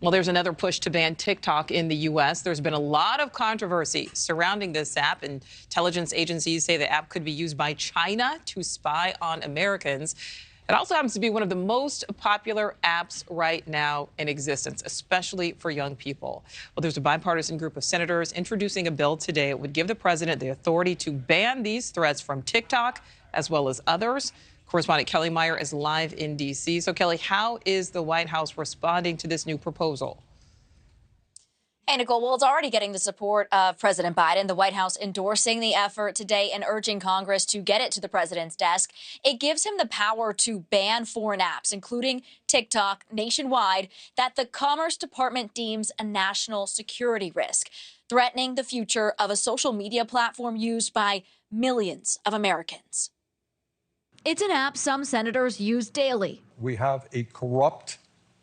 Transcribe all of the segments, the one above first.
Well, there's another push to ban TikTok in the U.S. There's been a lot of controversy surrounding this app. Intelligence agencies say the app could be used by China to spy on Americans. It also happens to be one of the most popular apps right now in existence, especially for young people. Well, there's a bipartisan group of senators introducing a bill today. It would give the president the authority to ban these threats from TikTok as well as others. Correspondent Kelly Meyer is live in D.C. So, Kelly, how is the White House responding to this new proposal? Hey, Nichole, well, it's already getting the support of President Biden. The White House endorsing the effort today and urging Congress to get it to the president's desk. It gives him the power to ban foreign apps, including TikTok, nationwide, that the Commerce Department deems a national security risk, threatening the future of a social media platform used by millions of Americans. It's an app some senators use daily. We have a corrupt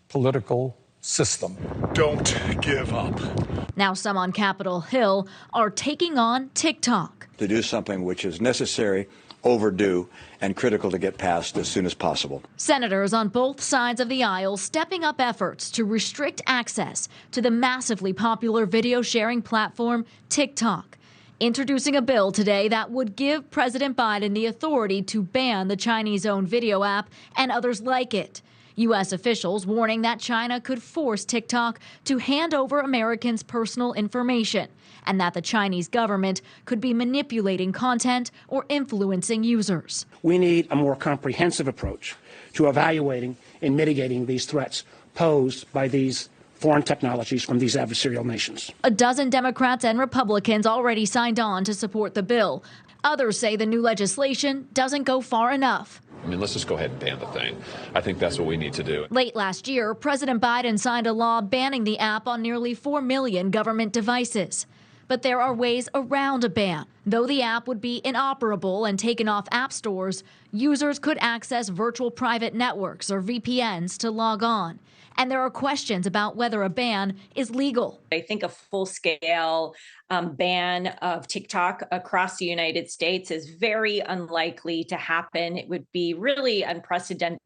political system. Don't give up. Now some on Capitol Hill are taking on TikTok. To do something which is necessary, overdue, and critical to get passed as soon as possible. Senators on both sides of the aisle stepping up efforts to restrict access to the massively popular video sharing platform TikTok, introducing a bill today that would give President Biden the authority to ban the Chinese-owned video app and others like it. U.S. officials warning that China could force TikTok to hand over Americans' personal information and that the Chinese government could be manipulating content or influencing users. We need a more comprehensive approach to evaluating and mitigating these threats posed by these foreign technologies from these adversarial nations. A dozen Democrats and Republicans already signed on to support the bill. Others say the new legislation doesn't go far enough. I mean, let's just go ahead and ban the thing. I think that's what we need to do. Late last year, President Biden signed a law banning the app on nearly 4 million government devices. But there are ways around a ban. Though the app would be inoperable and taken off app stores, users could access virtual private networks or VPNs to log on. And there are questions about whether a ban is legal. I think a full-scale ban of TikTok across the United States is very unlikely to happen. It would be really unprecedented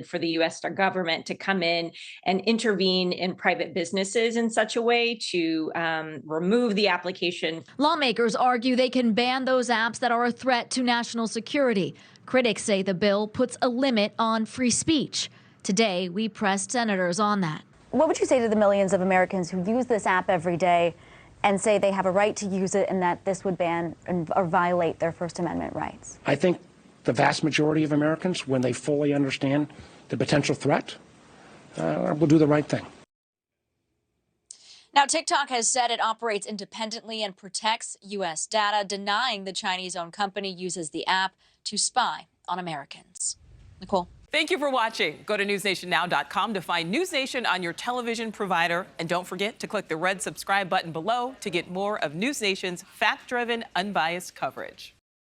for the U.S. government to come in and intervene in private businesses in such a way to remove the application. Lawmakers argue they can ban those apps that are a threat to national security. Critics say the bill puts a limit on free speech. Today, we pressed senators on that. What would you say to the millions of Americans who use this app every day and say they have a right to use it and that this would ban or violate their First Amendment rights? I think the vast majority of Americans, when they fully understand the potential threat, will do the right thing. Now, TikTok has said it operates independently and protects U.S. data, denying the Chinese-owned company uses the app to spy on Americans. Nichole. Thank you for watching. Go to newsnationnow.com to find NewsNation on your television provider. And don't forget to click the red subscribe button below to get more of NewsNation's fact-driven, unbiased coverage.